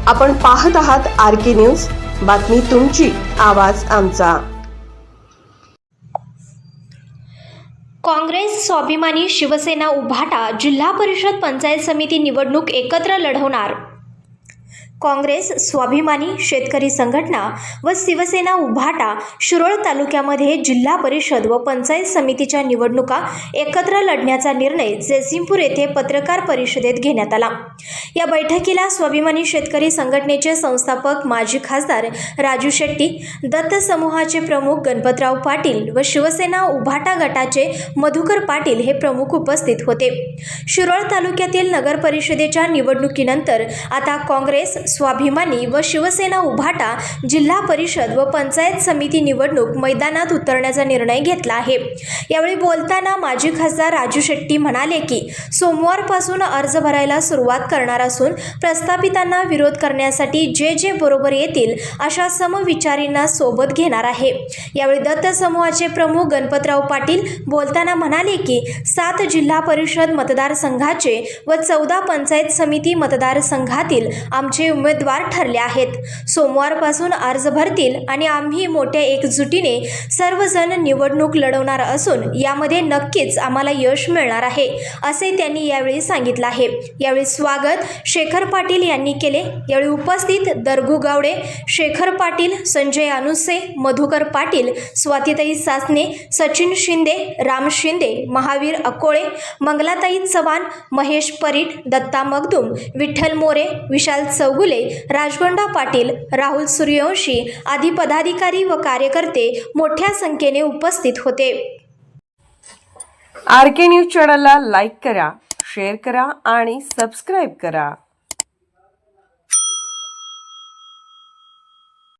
आपण पाहत आहात RK न्यूज, बातमी तुमची, आवाज आमचा। काँग्रेस, स्वाभिमानी, शिवसेना, उभाटा जिल्हा परिषद पंचायत समिती निवडणूक एकत्र लढवणार। काँग्रेस, स्वाभिमानी, शेतकरी संघटना व शिवसेना उभाटा शिरोळ तालुक्यामध्ये जिल्हा परिषद व पंचायत समितीच्या निवडणुका एकत्र लढण्याचा निर्णय जयसिंगपूर येथे पत्रकार परिषदेत घेण्यात आला। या बैठकीला स्वाभिमानी शेतकरी संघटनेचे संस्थापक माजी खासदार राजू शेट्टी, दत्त समूहाचे प्रमुख गणपतराव पाटील व शिवसेना उभाटा गटाचे मधुकर पाटील हे प्रमुख उपस्थित होते। शिरोळ तालुक्यातील नगर परिषदेच्या निवडणुकीनंतर आता काँग्रेस, स्वाभिमानी व शिवसेना उभाटा जिल्हा परिषद व पंचायत समिती निवडणूक मैदानात उतरण्याचा निर्णय घेतला आहे। यावेळी बोलताना माजी खासदार राजू शेट्टी म्हणाले की सोमवारपासून अर्ज भरायला सुरुवात करणार असून प्रस्थापितांना विरोध करण्यासाठी जे बरोबर येतील अशा समविचारींना सोबत घेणार आहे। यावेळी दत्त समूहाचे प्रमुख गणपतराव पाटील बोलताना म्हणाले की 7 जिल्हा परिषद मतदारसंघाचे व 14 पंचायत समिती मतदारसंघातील आमचे उमेदवार ठरले आहेत। सोमवारपासून अर्ज भरतील आणि आम्ही मोठ्या एकजुटीने सर्वजण निवडणूक लढवणार असून यामध्ये नक्कीच आम्हाला यश मिळणार आहे असे त्यांनी यावेळी सांगितले आहे। यावेळी स्वागत शेखर पाटील यांनी केले। यावेळी उपस्थित दरगू गावडे, शेखर पाटील, संजय अनुसे, मधुकर पाटील, स्वातीताई सासने, सचिन शिंदे, राम शिंदे, महावीर अकोळे, मंगलाताई चव्हाण, महेश परीट, दत्ता मगदूम, विठ्ठल मोरे, विशाल चौगुले, राजगोंडा पाटील, राहुल सूर्यवंशी आदी पदाधिकारी व कार्यकर्ते मोठ्या संख्येने उपस्थित होते। RK न्यूज चॅनलला लाईक करा, शेअर करा आणि सबस्क्राइब करा।